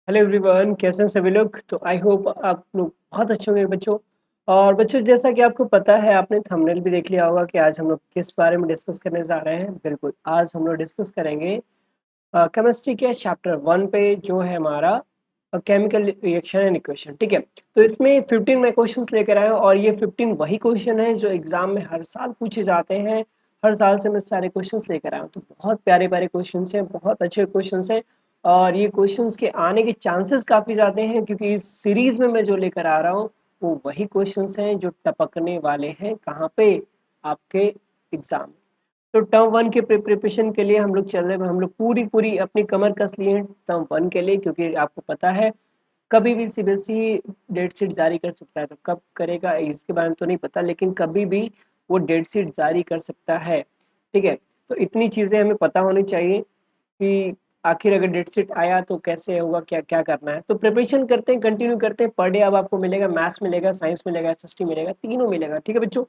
Hello everyone, कैसे हैं सभी लोग। तो आई होप आप लोग बहुत अच्छे होंगे बच्चों। और बच्चों, जैसा कि आपको पता है, आपने थंबनेल भी देख लिया होगा कि आज हम लोग किस बारे में डिस्कस करने जा रहे हैं। बिल्कुल, आज हम लोग डिस्कस करेंगे केमिस्ट्री के चैप्टर 1 पे, जो है हमारा केमिकल रिएक्शन एंड इक्वेशन। ठीक है, तो इसमें 15 मैं क्वेश्चंस लेकर आया हूँ और ये 15 वही क्वेश्चन है जो एग्जाम में हर साल पूछे जाते हैं। हर साल से मैं सारे क्वेश्चंस लेकर आया हूँ, तो बहुत प्यारे प्यारे क्वेश्चंस हैं, बहुत अच्छे क्वेश्चंस हैं। और ये क्वेश्चंस के आने के चांसेस काफ़ी ज़्यादा हैं, क्योंकि इस सीरीज में मैं जो लेकर आ रहा हूँ वो वही क्वेश्चंस हैं जो टपकने वाले हैं कहाँ पे, आपके एग्जाम। तो टर्म 1 के प्रिपरेशन के लिए हम लोग चल रहे हैं, हम लोग पूरी पूरी अपनी कमर कस लिए हैं टर्म 1 के लिए, क्योंकि आपको पता है कभी भी सीबीएसई डेट शीट जारी कर सकता है। तो कब करेगा इसके बारे में तो नहीं पता, लेकिन कभी भी वो डेट शीट जारी कर सकता है। ठीक है, तो इतनी चीज़ें हमें पता होनी चाहिए कि आखिर अगर डेट शीट आया तो कैसे होगा, क्या क्या करना है। तो प्रिपरेशन करते हैं, कंटिन्यू करते हैं। पर डे अब आपको मिलेगा, मैथ्स मिलेगा, साइंस मिलेगा, एसएसटी मिलेगा, तीनों मिलेगा। ठीक है बच्चों,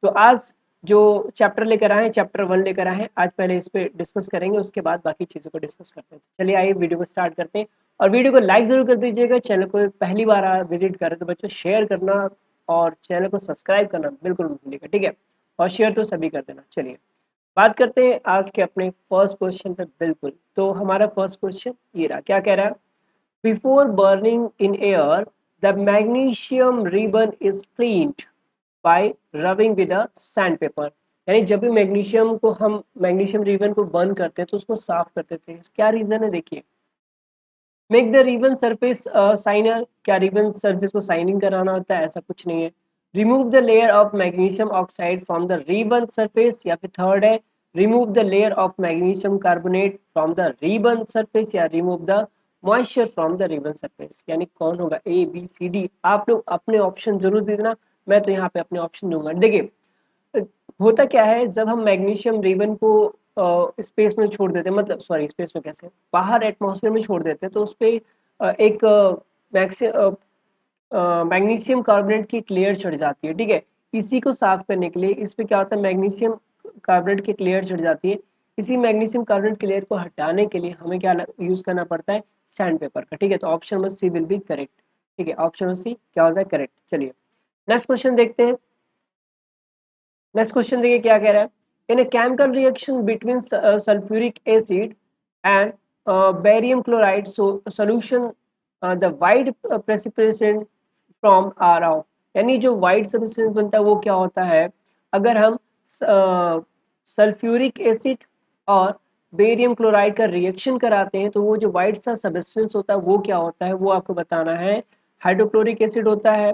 तो आज जो चैप्टर लेकर आए हैं, चैप्टर 1 लेकर आए हैं, आज पहले इस पे डिस्कस करेंगे, उसके बाद बाकी चीज़ों को डिस्कस करते हैं। चलिए आइए वीडियो को स्टार्ट करते हैं। और वीडियो को लाइक ज़रूर कर दीजिएगा। चैनल को पहली बार विजिट करें तो बच्चों शेयर करना और चैनल को सब्सक्राइब करना बिल्कुल मत भूलिएगा। ठीक है, और शेयर तो सभी कर देना। चलिए बात करते हैं आज के अपने फर्स्ट क्वेश्चन पे। बिल्कुल, तो हमारा फर्स्ट क्वेश्चन ये रहा, क्या कह रहा है। Before burning in air the magnesium ribbon is cleaned bye rubbing with a sand paper. यानी जब भी मैग्नीशियम को हम मैग्नीशियम रिबन को बर्न करते हैं तो उसको साफ करते थे। क्या रीजन है, देखिए। Make the ribbon surface shiner, क्या रिबन सरफेस को साइनिंग कराना होता है? ऐसा कुछ नहीं है। Remove the layer of magnesium oxide from the ribbon surface, या फिर थर्ड है remove the layer of magnesium carbonate from the ribbon surface, या remove the moisture from the ribbon surface. यानी कौन होगा, ए बी सी डी। आप लोग अपने ऑप्शन जरूर दे देना, मैं तो यहाँ पे अपने ऑप्शन दूंगा। देखिए होता क्या है, जब हम मैग्नीशियम रिबन को स्पेस में छोड़ देते हैं, मतलब सॉरी स्पेस में कैसे, बाहर एटमॉस्फेयर में छोड़ देते हैं, तो उस पे एक मैग्नीशियम कार्बोनेट की एक लेयर चढ़ जाती है। ठीक है, इसी को साफ करने के लिए इस पे क्या होता है, मैग्नीशियम कार्बोनेट की एक लेयर चढ़ जाती है। इसी मैग्नीशियम कार्बोनेट की लेयर को हटाने के लिए हमें क्या यूज करना पड़ता है, सैंड पेपर का। ठीक है, तो option number C will be correct. ठीक है, ऑप्शन नंबर सी क्या होता है, करेक्ट। चलिए नेक्स्ट क्वेश्चन देखते हैं। नेक्स्ट क्वेश्चन देखिए क्या कह रहा है। In a chemical reaction between sulphuric acid and barium chloride solution the white precipitation from are of. यानी जो वाइट सब्सटेंस बनता है वो क्या होता है, अगर हम सल्फ्यूरिक एसिड और बेरियम क्लोराइड का रिएक्शन कराते हैं तो वो जो वाइट सा सब्सटेंस होता है वो क्या होता है, वो आपको बताना है। हाइड्रोक्लोरिक एसिड होता है,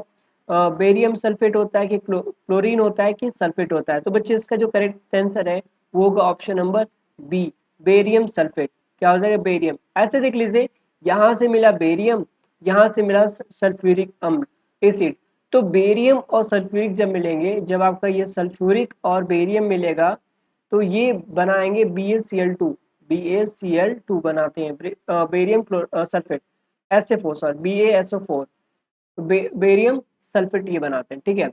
बेरियम सल्फेट होता है, कि क्लोरीन होता है, कि सल्फेट होता है। तो बच्चे इसका जो करेक्ट आंसर है वो होगा option number B, barium sulphate. क्या हो जाएगा, बेरियम। ऐसे देख लीजिए, यहाँ से मिला बेरियम, यहाँ से मिला सल्फ्यूरिक अम्ल एसिड। तो बेरियम और सल्फ्यूरिक जब मिलेंगे, जब आपका ये सल्फ्यूरिक और बेरियम मिलेगा तो ये बनाएंगे BaCl2। BaCl2 बनाते हैं barium sulphate, SFO sorry BaSO4। Barium sulphate ये बनाते हैं। ठीक है,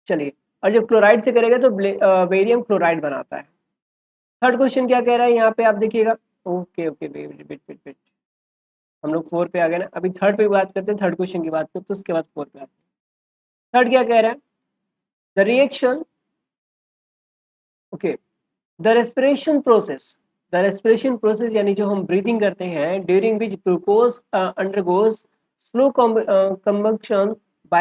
चलिए। और जब क्लोराइड से करेगा तो बेरियम क्लोराइड बनाता है। थर्ड क्वेश्चन क्या कह रहा है यहाँ पे, आप देखिएगा। Okay okay, wait wait wait wait, हम लोग 4 पे आ गए ना। अभी थर्ड पे बात करते हैं, थर्ड क्वेश्चन की बात करते हैं, तो उसके बाद 4 पे आते हैं। थर्ड क्या कह रहा है, the reaction, okay, the respiration process. The respiration process यानी जो हम ब्रीथिंग करते हैं, during which glucose undergoes slow combustion by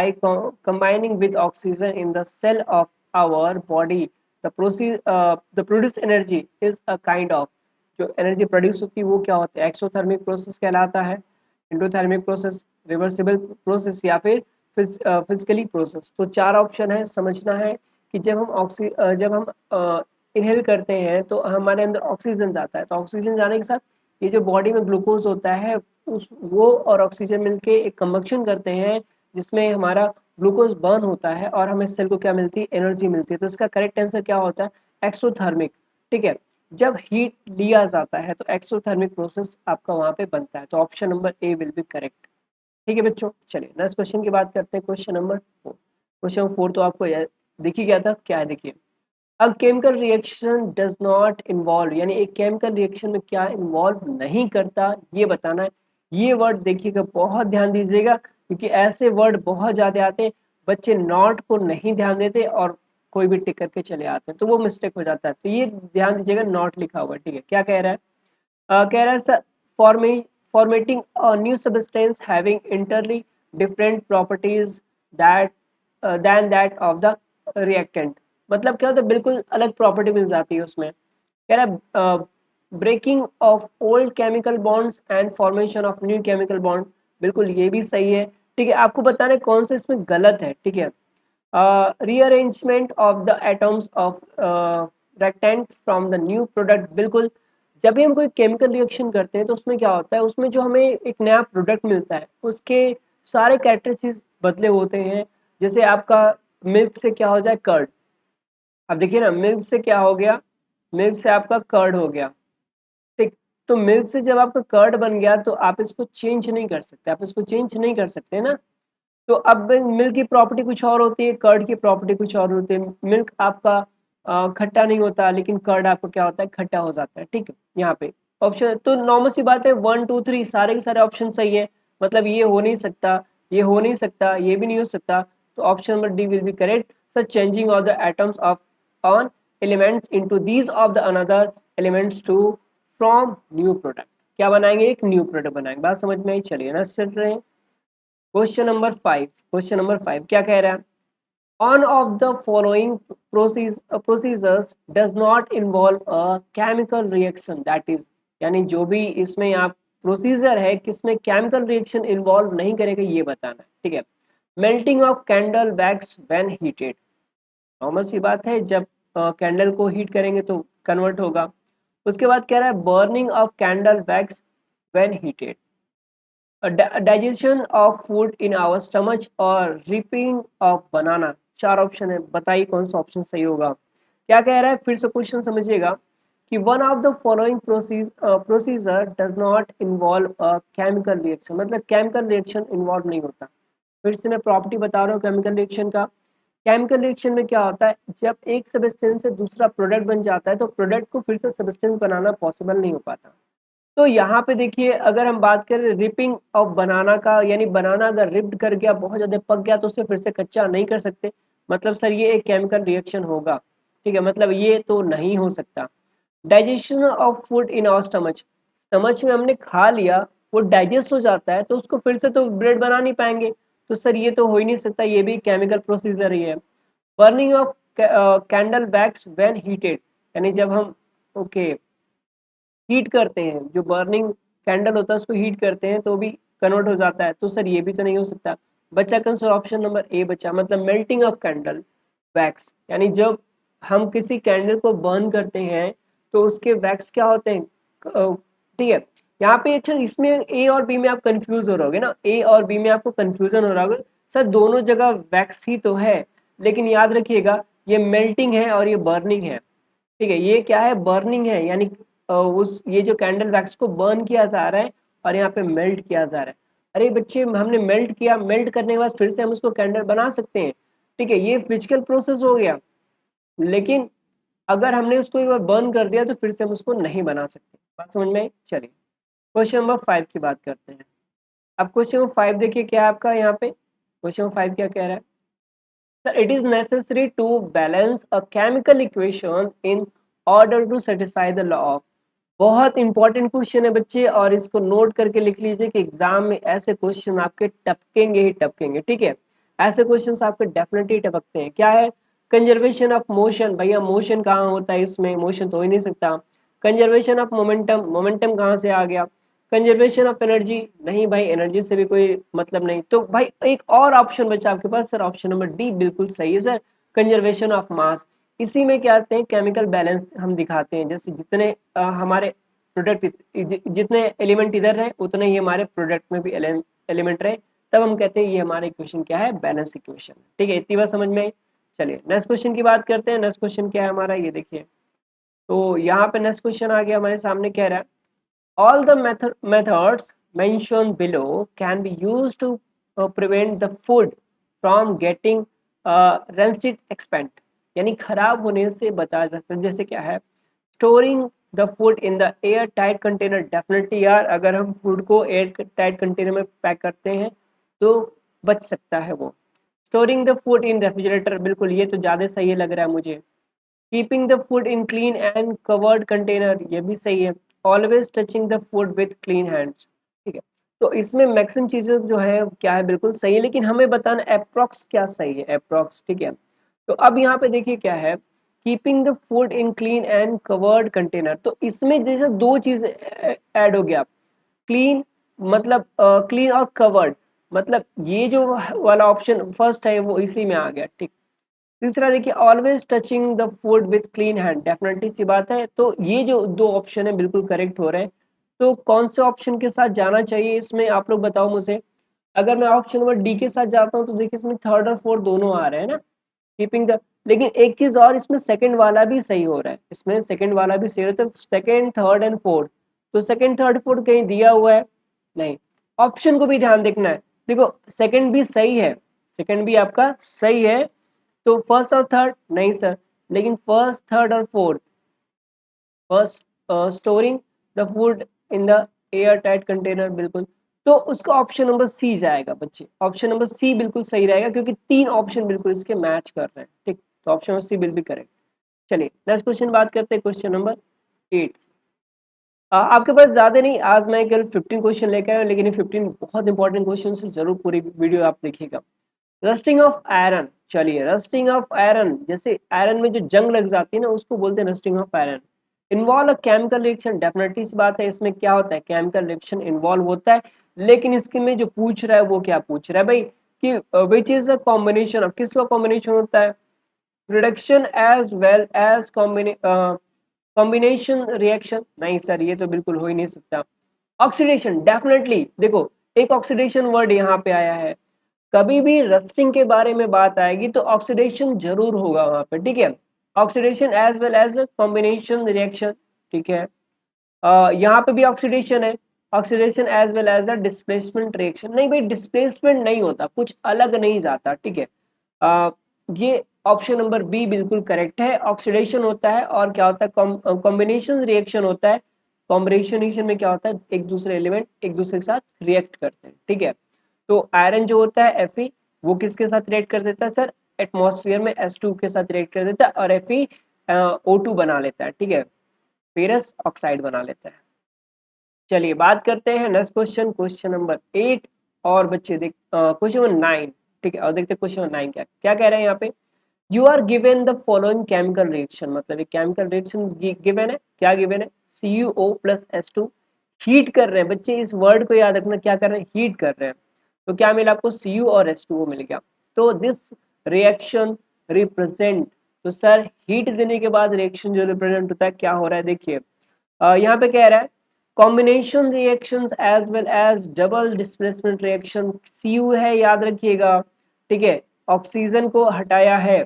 combining with oxygen in the cell of our body, the produce energy is a kind of, जो energy produce होती है वो क्या होता है, एक्सोथर्मिक प्रोसेस कहलाता है, एंडोथर्मिक प्रोसेस, रिवर्सिबल प्रोसेस, या फिर फिजिकली प्रोसेस। तो चार ऑप्शन है। समझना है कि जब हम इनहेल करते हैं तो हमारे अंदर ऑक्सीजन जाता है, तो ऑक्सीजन जाने के साथ ये जो बॉडी में ग्लूकोज होता है उस वो और ऑक्सीजन मिलके एक कंबक्शन करते हैं, जिसमें हमारा ग्लूकोज बर्न होता है और हमें सेल को क्या मिलती है, एनर्जी मिलती है। तो इसका करेक्ट आंसर क्या होता है, एक्सोथर्मिक। ठीक है, जब हीट लिया जाता है तो एक्सोथर्मिक प्रोसेस आपका वहां पे बनता है। तो option number A will be correct. ठीक है बच्चों, चलिए नेक्स्ट क्वेश्चन की बात करते हैं। Question number 4। क्वेश्चन 4 तो आपको दिख ही गया था, क्या है देखिए। अ chemical reaction does not involve, यानी एक केमिकल रिएक्शन में क्या इन्वॉल्व नहीं करता, ये बताना है। ये वर्ड देखिएगा, बहुत ध्यान दीजिएगा, क्योंकि ऐसे वर्ड बहुत ज़्यादा आते हैं, बच्चे नॉट को नहीं ध्यान देते और कोई भी टिक करके चले आते हैं, तो वो मिस्टेक हो जाता है। तो ये ध्यान दीजिएगा, नॉट लिखा हुआ है, ठीक है। क्या कह रहा है? कह रहा है sir, formatting a new substance having entirely different properties that then that of the reactant. मतलब क्या होता है, बिल्कुल अलग प्रॉपर्टी मिल जाती है उसमें। कह रहा है breaking of old chemical bonds and formation of new chemical bond. बिल्कुल ये भी सही है, ठीक है। आपको बताना है कौन सा इसमें गलत है, ठीक है। Rearrangement of the atoms of reactant from the new product. बिल्कुल, जब भी हम कोई केमिकल रिएक्शन करते हैं तो उसमें क्या होता है, उसमें जो हमें एक नया प्रोडक्ट मिलता है उसके सारे कैरेक्टरिस्टिक्स बदले होते हैं। जैसे आपका मिल्क से क्या हो जाए, कर्ड। अब देखिए ना, मिल्क से क्या हो गया, मिल्क से आपका कर्ड हो गया, ठीक। तो मिल्क से जब आपका कर्ड बन गया तो आप इसको चेंज नहीं कर सकते, आप इसको चेंज नहीं कर सकते ना। तो अब मिल्क की प्रॉपर्टी कुछ और होती है, कर्ड की प्रॉपर्टी कुछ और होती है। मिल्क आपका खट्टा नहीं होता, लेकिन कर्ड आपको क्या होता है, खट्टा हो जाता है, ठीक है। यहाँ पे ऑप्शन तो नॉर्मल सी बात है, 1 2 3 सारे के सारे ऑप्शन सही है। मतलब ये हो नहीं सकता, ये हो नहीं सकता, ये भी नहीं हो सकता। तो option number D will be correct. Sir, changing of the atoms of on elements into these of the another elements to from new product. क्या बनाएंगे, एक न्यू प्रोडक्ट बनाएंगे। बात समझ में आई? चलिए ना, चल रहे हैं। क्वेश्चन नंबर 5 क्या कह रहा है? One of the following procedures does not involve a chemical reaction, that is, यानी जो भी इसमें आप प्रोसीजर है किसमें केमिकल रिएक्शन इन्वॉल्व नहीं करेगा, ये बताना है, ठीक है। Melting of candle wax when heated. Normal सी बात है, जब कैंडल को हीट करेंगे तो कन्वर्ट होगा। उसके बाद कह रहा है burning of candle wax when heated. Digestion of food in our stomach और रिपिंग ऑफ बनाना। चार ऑप्शन है, बताइए कौन सा ऑप्शन सही होगा। क्या कह रहा है, फिर से क्वेश्चन समझिएगा कि one of the following procedure does not involve a chemical reaction. मतलब केमिकल रिएक्शन इन्वॉल्व नहीं होता। फिर से मैं प्रॉपर्टी बता रहा हूँ केमिकल रिएक्शन का। केमिकल रिएक्शन में क्या होता है, जब एक सब्सटेंस से दूसरा प्रोडक्ट बन जाता है तो प्रोडक्ट को फिर से सब्सटेंस बनाना पॉसिबल नहीं हो पाता। तो यहाँ पे देखिए, अगर हम बात करें रिपिंग ऑफ बनाना का, यानी बनाना अगर रिप्ड कर गया, बहुत ज्यादा पक गया, तो उसे फिर से कच्चा नहीं कर सकते। मतलब सर ये एक केमिकल रिएक्शन होगा, ठीक है। मतलब ये तो नहीं हो सकता। Digestion of food in our stomach, stomach में हमने खा लिया, वो डाइजेस्ट हो जाता है, तो उसको फिर से तो ब्रेड बना नहीं पाएंगे। तो सर ये तो हो ही नहीं सकता, ये भी केमिकल प्रोसीजर ही है। Burning of candle wax when heated, यानी जब हम ओके हीट करते हैं, जो बर्निंग कैंडल होता है उसको हीट करते हैं तो भी कन्वर्ट हो जाता है। तो सर ये भी तो नहीं हो सकता। बचा कौन सा, ऑप्शन नंबर ए बचा, मतलब मेल्टिंग ऑफ कैंडल वैक्स। यानी जब हम किसी कैंडल को बर्न करते हैं तो उसके वैक्स क्या होते हैं, ठीक है। यहाँ पे अच्छा, इसमें ए और बी में आप कंफ्यूज हो रहे होगे ना, ए और बी में आपको कंफ्यूजन हो रहा होगा। सर दोनों जगह वैक्स ही तो है, लेकिन याद रखिएगा ये मेल्टिंग है और ये बर्निंग है, ठीक है। ये क्या है, बर्निंग है, यानी उस ये जो कैंडल वैक्स को बर्न किया जा रहा है और यहाँ पे मेल्ट किया जा रहा है। अरे बच्चे, हमने मेल्ट किया, मेल्ट करने के बाद फिर से हम उसको कैंडल बना सकते हैं, ठीक है। ये फिजिकल प्रोसेस हो गया। लेकिन अगर हमने उसको एक बार बर्न कर दिया तो फिर से हम उसको नहीं बना सकते। बात समझ में आई? चलिए क्वेश्चन नंबर 5 की बात करते हैं। अब क्वेश्चन नंबर 5 देखिए क्या है आपका यहाँ पे। क्वेश्चन नंबर 5 क्या कह रहा है? Sir, it is necessary to balance a chemical equation in order to satisfy the law of। बहुत इंपॉर्टेंट क्वेश्चन है बच्चे, और इसको नोट करके लिख लीजिए कि एग्जाम में ऐसे क्वेश्चन आपके टपकेंगे ही टपकेंगे, ठीक है। ऐसे क्वेश्चन आपके डेफिनेटली टपकते हैं। क्या है, कंजर्वेशन ऑफ मोशन। भैया मोशन कहाँ होता है, इसमें मोशन तो हो ही नहीं सकता। कंजर्वेशन ऑफ मोमेंटम, मोमेंटम कहाँ से आ गया। कंजर्वेशन ऑफ एनर्जी, नहीं भाई एनर्जी से भी कोई मतलब नहीं। तो भाई एक और ऑप्शन बचा आपके पास, सर ऑप्शन नंबर डी बिल्कुल सही है सर, कंजर्वेशन ऑफ मास। इसी में क्या आते हैं, केमिकल बैलेंस हम दिखाते हैं। जैसे जितने हमारे प्रोडक्ट जितने एलिमेंट इधर रहे उतने ही हमारे प्रोडक्ट में भी एलिमेंट रहे, तब हम कहते हैं ये हमारा इक्वेशन क्या है, बैलेंस इक्वेशन, ठीक है। इतनी बात समझ में आई? चलिए नेक्स्ट क्वेश्चन की बात करते हैं। नेक्स्ट क्वेश्चन क्या है हमारा, ये देखिए। तो यहाँ पे नेक्स्ट क्वेश्चन आ गया हमारे सामने, कह रहा है all the methods mentioned below can be used to prevent the food from getting rancid expand, यानी खराब होने से बचा जा सकता है। जैसे क्या है, storing the food in the air tight container, definitely यार अगर हम फूड को एयर टाइट कंटेनर में पैक करते हैं तो बच सकता है वो। Storing the food in refrigerator, बिल्कुल ये तो ज़्यादा सही लग रहा है मुझे। Keeping the food in clean and covered container, ये भी सही है। Always touching the food with clean hands, ठीक है। तो इसमें मैक्सिमम चीज़ें जो है क्या है बिल्कुल सही है, लेकिन हमें बताना अप्रॉक्स क्या सही है, अप्रॉक्स, ठीक है। तो अब यहाँ पे देखिए क्या है, keeping the food in clean and covered container, तो इसमें जैसे दो चीज ऐड हो गया। क्लीन मतलब क्लीन और कवर्ड, मतलब ये जो वाला ऑप्शन फर्स्ट है वो इसी में आ गया, ठीक। तीसरा देखिए always touching the food with clean hand, definitely सी बात है, तो ये जो दो ऑप्शन है बिल्कुल करेक्ट हो रहे हैं। तो कौन से ऑप्शन के साथ जाना चाहिए इसमें आप लोग बताओ मुझे। अगर मैं ऑप्शन नंबर डी के साथ जाता हूँ तो देखिए इसमें थर्ड और फोर्थ दोनों आ रहे हैं ना, कीपिंग द, लेकिन एक चीज और इसमें सेकंड वाला भी सही हो रहा है, इसमें सेकंड वाला भी सही हो रहा है, तो सेकंड थर्ड एंड फोर्थ, तो सेकंड थर्ड फोर्थ कहीं दिया हुआ है नहीं। ऑप्शन को भी ध्यान देखना है, देखो सेकंड भी सही है, सेकंड भी आपका सही है, तो फर्स्ट और थर्ड नहीं सर, लेकिन फर्स्ट थर्ड और fourth, first storing the food in the air tight container, बिल्कुल। तो उसका ऑप्शन नंबर सी जाएगा बच्चे, ऑप्शन नंबर सी बिल्कुल सही रहेगा, क्योंकि तीन ऑप्शन बिल्कुल इसके मैच कर रहे हैं, ठीक। तो option number C will be correct. चलिए नेक्स्ट क्वेश्चन बात करते हैं, क्वेश्चन नंबर 8। आपके पास ज्यादा नहीं, आज मैं केवल 15 क्वेश्चन लेकर आया हूं, लेकिन ये 15 बहुत इंपॉर्टेंट क्वेश्चन है, जरूर पूरी वीडियो आप देखिएगा। रस्टिंग ऑफ आयरन, चलिए रस्टिंग ऑफ आयरन, जैसे आयरन में जो जंग लग जाती है ना उसको बोलते हैं rusting of iron. Involve a chemical reaction, definitely इस बात है, इसमें क्या होता है केमिकल रिएक्शन इन्वॉल्व होता है, लेकिन इसके में जो पूछ रहा है वो क्या पूछ रहा है भाई, कि which is a combination of, किसका कॉम्बिनेशन होता है, reduction as well as combination reaction, नहीं सर ये तो बिल्कुल हो ही नहीं सकता। ऑक्सीडेशन, डेफिनेटली देखो एक ऑक्सीडेशन वर्ड यहाँ पे आया है, कभी भी रस्टिंग के बारे में बात आएगी तो ऑक्सीडेशन जरूर होगा वहां पे, ठीक है। Oxidation as well as combination reaction, ठीक है। यहाँ पे भी ऑक्सीडेशन है, oxidation as well as a displacement reaction, नहीं भाई डिस्प्लेसमेंट नहीं होता, कुछ अलग नहीं जाता, ठीक है। ये ऑप्शन नंबर बी बिल्कुल करेक्ट है, ऑक्सीडेशन होता है और क्या होता है कॉम्बिनेशन रिएक्शन होता है। कॉम्बिनेशन में क्या होता है, एक दूसरे एलिमेंट एक दूसरे के साथ रिएक्ट करते हैं, ठीक है। तो आयरन जो होता है Fe, वो किसके साथ रिएक्ट कर देता है सर, एटमॉस्फेयर में H2 के साथ रिएक्ट कर देता है, और Fe O2 बना लेता है, ठीक है, फेरस ऑक्साइड बना लेता है। चलिए बात करते हैं नेक्स्ट क्वेश्चन, क्वेश्चन नंबर 8। और बच्चे देख क्वेश्चन नंबर 9, ठीक है, और देखते हैं क्वेश्चन नंबर 9 क्या क्या कह रहे हैं यहाँ पे। You are given the following chemical reaction, मतलब एक केमिकल रिएक्शन गिवन है, क्या गिवन है, CuO प्लस H2, हीट कर रहे हैं बच्चे, इस वर्ड को याद रखना, क्या कर रहे हैं, हीट कर रहे हैं। तो क्या मिला आपको, Cu और H2O मिल गया। तो दिस रिएक्शन रिप्रेजेंट, तो सर हीट देने के बाद रिएक्शन जो रिप्रेजेंट होता है क्या हो रहा है, देखिए यहाँ पे कह रहा है combination reactions as well as double displacement reaction, Cu है याद रखिएगा, ठीक है, ऑक्सीजन को हटाया है।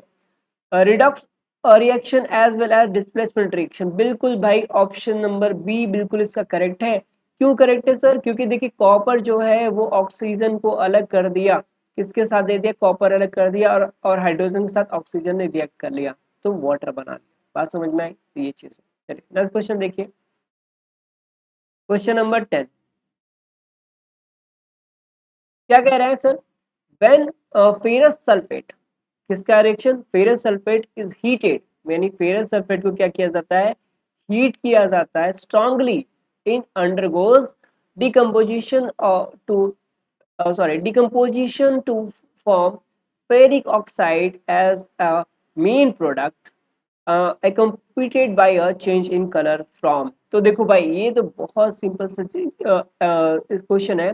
Redox reaction as well as displacement reaction, बिल्कुल भाई ऑप्शन नंबर बी बिल्कुल इसका करेक्ट है। क्यों करेक्ट है सर, क्योंकि देखिए कॉपर जो है वो ऑक्सीजन को अलग कर दिया, किसके साथ दे दिया, कॉपर अलग कर दिया, और हाइड्रोजन के साथ ऑक्सीजन ने रिएक्ट कर लिया तो वाटर बना लिया। बात समझ में आई, तो ये चीज है। चलिए नेक्स्ट क्वेश्चन देखिए, क्वेश्चन नंबर 10। क्या कह रहा है सर, व्हेन फेरस सल्फेट, किसका reaction, ferrous sulphate is heated, यानी फेरस सल्फेट को क्या किया जाता है, हीट किया जाता है strongly, in undergoes decomposition to decomposition to form ferric oxide as a main product, accompanied by a change in color from, तो देखो भाई ये तो बहुत सिंपल सा क्वेश्चन है,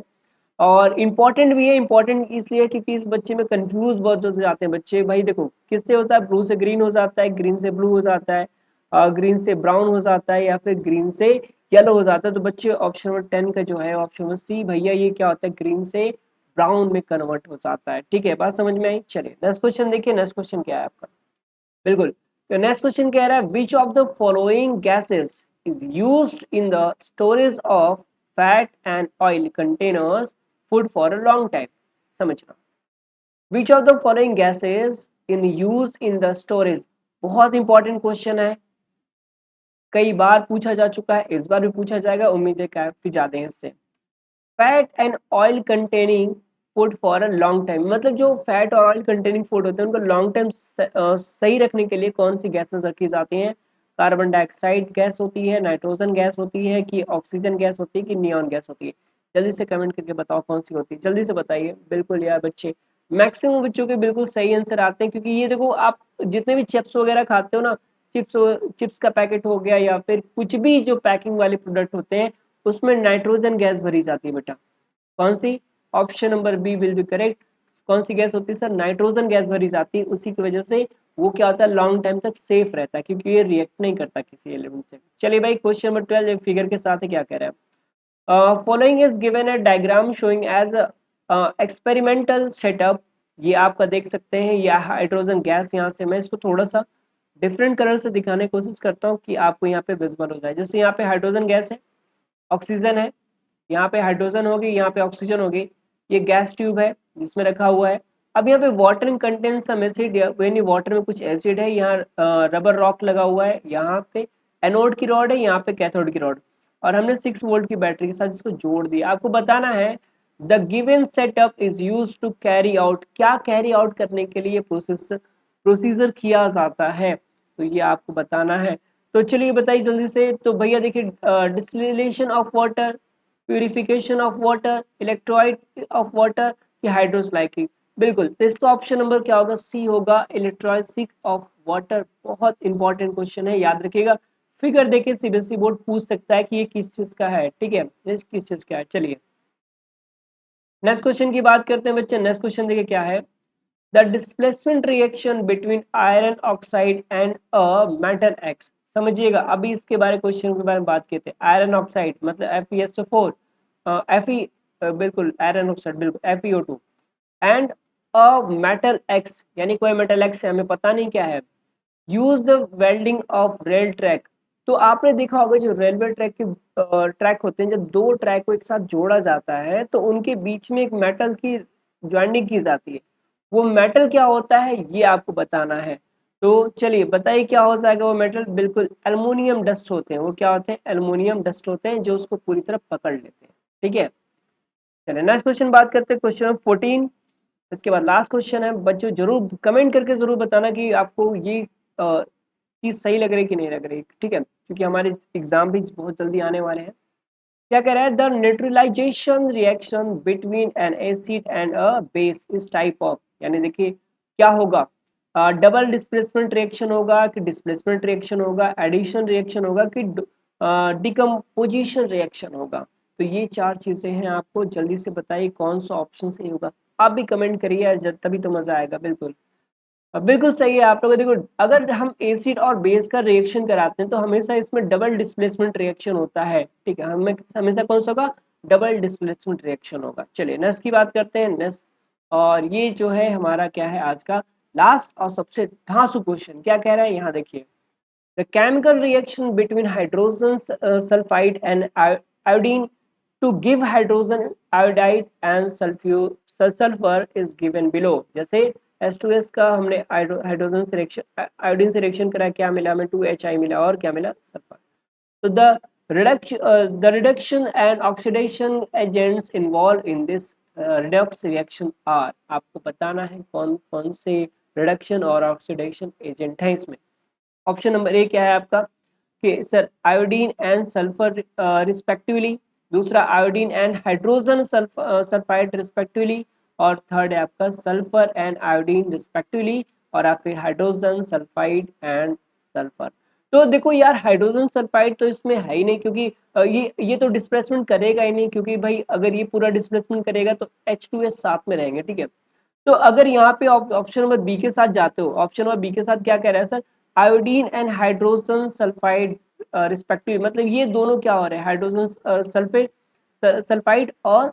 और इम्पोर्टेंट भी है, इम्पोर्टेंट इसलिए क्योंकि इस बच्चे में कंफ्यूज बहुत हो जाते हैं बच्चे, भाई देखो किससे होता है, ब्लू से ग्रीन हो जाता है, ग्रीन से ब्लू हो जाता है, ग्रीन से ब्राउन हो जाता है, या फिर ग्रीन से येलो हो जाता है। तो बच्चे ऑप्शन नंबर 10 का जो है ऑप्शन नंबर सी, भैया ये क्या होता है, ग्रीन से ब्राउन में कन्वर्ट हो जाता है, ठीक है, बात समझ में आई। चलिए नेक्स्ट क्वेश्चन देखिए, नेक्स्ट क्वेश्चन क्या है आपका, बिल्कुल। तो नेक्स्ट क्वेश्चन कह रहा है which of the following gases is used in the storage of fat and oil containers food for a long time, समझना। Which of the following gases in use in the storage, बहुत important question है, कई बार पूछा जा चुका है, इस बार भी पूछा जाएगा, उम्मीद है काफी ज्यादा है इससे। Fat and oil containing food for a long time, मतलब जो फैट और ऑयल कंटेनिंग फूड होते हैं उनको लॉन्ग टाइम सही रखने के लिए कौन सी गैसेस रखी जाती हैं? कार्बन डाइऑक्साइड गैस होती है, नाइट्रोजन गैस होती है, कि ऑक्सीजन गैस होती है, कि नियॉन गैस होती है? जल्दी से कमेंट करके बताओ कौन सी होती है, जल्दी से बताइए। बिल्कुल यार बच्चे, मैक्सिमम बच्चों के बिल्कुल सही आंसर आते हैं, क्योंकि ये देखो आप जितने भी चिप्स वगैरह खाते हो ना, चिप्स चिप्स का पैकेट हो गया या फिर कुछ भी जो पैकिंग वाले प्रोडक्ट होते हैं, उसमें नाइट्रोजन गैस भरी जाती है बेटा। कौन सी? Option number B will be correct. कौन सी गैस होती है सर? नाइट्रोजन गैस भरी जाती है, उसी की वजह से वो क्या होता है, लॉन्ग टाइम तक सेफ रहता है, क्योंकि ये रिएक्ट नहीं करता किसी एलिमेंट से। चलिए भाई, क्वेश्चन नंबर 12 एक फिगर के साथ है, क्या कह रहा है? Following is given a diagram showing as experimental setup. ये आपका देख सकते हैं, यह हाइड्रोजन गैस, यहाँ से मैं इसको थोड़ा सा डिफरेंट कलर से दिखाने की कोशिश करता हूँ कि आपको यहाँ पे विजिबल हो जाए। जैसे यहाँ पे हाइड्रोजन गैस है, ऑक्सीजन है, यहाँ पे हाइड्रोजन होगी, यहाँ पे ऑक्सीजन होगी, ये गैस ट्यूब है जिसमें रखा हुआ है। अब यहाँ पे वाटर कंटेन सम एसिड, यानी वाटर में कुछ एसिड है, यहाँ रबर रॉक लगा हुआ है, यहाँ पे एनोड की रॉड है, यहाँ पे कैथोड की रॉड, और हमने 6 वोल्ट की बैटरी के साथ इसको जोड़ दिया। आपको बताना है the given setup is use to carry out, क्या कैरी आउट करने के लिए प्रोसीजर किया जाता है, तो ये आपको बताना है। तो चलिए बताइए जल्दी से। तो भैया देखिए, distillation of water, purification of water, electrolyte of water, या हाइड्रोलाइसिस? बिल्कुल, तो इसका ऑप्शन नंबर क्या होगा? सी होगा, इलेक्ट्रोलाइसिस ऑफ वाटर। बहुत इंपॉर्टेंट क्वेश्चन है, याद रखिएगा। फिगर देके सीबीएसई बोर्ड पूछ सकता है कि ये किस चीज का है, ठीक है, ये किस चीज का है। चलिए नेक्स्ट क्वेश्चन की बात करते हैं बच्चे। नेक्स्ट क्वेश्चन देखिए क्या है। The displacement reaction between iron oxide and a metal x. समझिएगा, अभी इसके बारे क्वेश्चन के बारे में बात किए थे। आयरन ऑक्साइड मतलब FeSO4, Fe, बिल्कुल आयरन ऑक्साइड, बिल्कुल FeO2, and a metal x, यानी कोई मेटल एक्स है, हमें पता नहीं क्या है। Use the welding of rail track. तो आपने देखा होगा जो रेलवे ट्रैक के ट्रैक होते हैं, जब दो ट्रैक को एक साथ जोड़ा जाता है तो उनके बीच में एक मेटल की ज्वाइंटिंग की जाती है। वो मेटल क्या होता है ये आपको बताना है। तो चलिए बताइए क्या हो जाएगा वो मेटल? बिल्कुल एल्युमिनियम डस्ट होते हैं। वो क्या होते हैं? एल्युमिनियम डस्ट होते हैं, जो उसको पूरी तरह पकड़ लेते हैं, ठीक है। चलिए नेक्स्ट क्वेश्चन बात करते हैं, क्वेश्चन नंबर 14। इसके बाद लास्ट क्वेश्चन है बच्चों, जरूर कमेंट करके जरूर बताना कि आपको ये चीज सही लग रही है कि नहीं लग रही, ठीक है, क्योंकि हमारे एग्जाम भी बहुत जल्दी आने वाले हैं। क्या कह रहा है? The neutralization reaction between an acid and a base is type of, यानी देखिए क्या होगा, डबल डिस्प्लेसमेंट रिएक्शन होगा, कि डिस्प्लेसमेंट रिएक्शन होगा, एडिशन रिएक्शन होगा, कि डिकम्पोजिशन रिएक्शन होगा? तो ये चार चीजें हैं, आपको जल्दी से बताइए कौन सा ऑप्शन सही होगा। आप भी कमेंट करिए यार, तभी तो मजा आएगा। बिल्कुल बिल्कुल सही है आप लोग। देखो, अगर हम एसिड और बेस का रिएक्शन कराते हैं तो हमेशा इसमें डबल डिस्प्लेसमेंट रिएक्शन होता है, ठीक है, हमें हमेशा कौन सा होगा? डबल डिस्प्लेसमेंट रिएक्शन होगा। चलिए नेक्स्ट की बात करते हैं, नेक्स्ट। और ये जो है हमारा क्या है आज का लास्ट और सबसे धांसू क्वेश्चन, क्या कह रहा है यहाँ देखिए। The chemical reaction between hydrogen sulphide and iodine to give hydrogen iodide and sulphur is given below. जैसे H2S का हमने हाइड्रोजन से रिएक्शन आयोडीन से रिएक्शन करा, क्या मिला हमें? 2Hi मिला, और क्या मिला? सल्फर। तो the reduction and oxidation agents involved in this redox reaction are, आपको बताना है कौन कौन से रिडक्शन और ऑक्सीडेशन एजेंट है इसमें। ऑप्शन नंबर ए क्या है आपका? कि sir iodine and sulphur respectively, दूसरा iodine and hydrogen sulphide respectively, और थर्ड है आपका सल्फर एंड आयोडीन रिस्पेक्टिवली, और आप फिर हाइड्रोजन सल्फाइड एंड सल्फर। तो देखो यार, हाइड्रोजन सल्फाइड तो इसमें है ही नहीं, क्योंकि ये तो डिस्प्लेसमेंट करेगा ही नहीं, क्योंकि भाई अगर ये पूरा डिस्प्लेसमेंट करेगा तो H2S साथ में रहेंगे, ठीक है। तो अगर यहाँ पे ऑप्शन नंबर बी के साथ जाते हो, ऑप्शन नंबर बी के साथ क्या कह रहा है sir? Iodine and hydrogen sulphide respective, मतलब ये दोनों क्या हो रहे हैं? हाइड्रोजन सल्फेट सल्फाइड और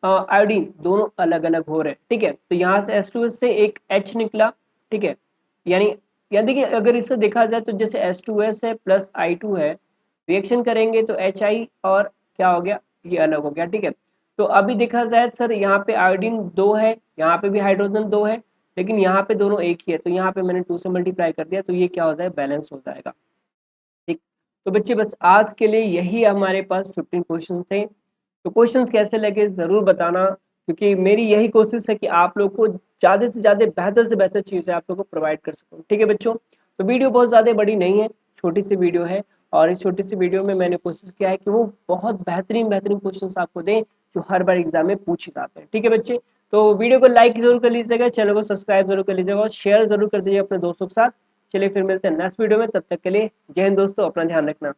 आयोडीन दोनों अलग अलग हो रहे हैं, ठीक है। तो यहाँ से H2S से एक H निकला, ठीक है, यानी यानी देखिए अगर इसको देखा जाए तो जैसे H2S है प्लस I2 है, रिएक्शन करेंगे तो HI और क्या हो गया, ये अलग हो गया, ठीक है। तो अभी देखा जाए सर, यहाँ पे आयोडीन 2 है, यहाँ पे भी हाइड्रोजन 2 है, लेकिन यहाँ पे दोनों एक ही है, तो यहाँ पे मैंने 2 से मल्टीप्लाई कर दिया, तो ये क्या हो जाएगा? बैलेंस हो जाएगा, ठीक। तो बच्चे बस आज के लिए यही हमारे पास 15 क्वेश्चन थे। तो क्वेश्चंस कैसे लगे ज़रूर बताना, क्योंकि मेरी यही कोशिश है कि आप लोग को ज़्यादा से ज़्यादा बेहतर से बेहतर चीज़ें आप लोगों को प्रोवाइड कर सकूँ। ठीक है बच्चों? तो वीडियो बहुत ज़्यादा बड़ी नहीं है, छोटी सी वीडियो है और इस छोटी सी वीडियो में मैंने कोशिश किया है कि वो बहुत बेहतरीन क्वेश्चंस आपको दें जो हर बार एग्जाम में पूछे जाते हैं। ठीक है बच्चे? तो वीडियो को लाइक ज़रूर कर लीजिएगा, चैनल को सब्सक्राइब ज़रूर कर लीजिएगा और शेयर ज़रूर कर दीजिए अपने दोस्तों के साथ। चलिए फिर मिलते हैं नेक्स्ट वीडियो में, तब तक के लिए जय हिंद दोस्तों, अपना ध्यान रखना।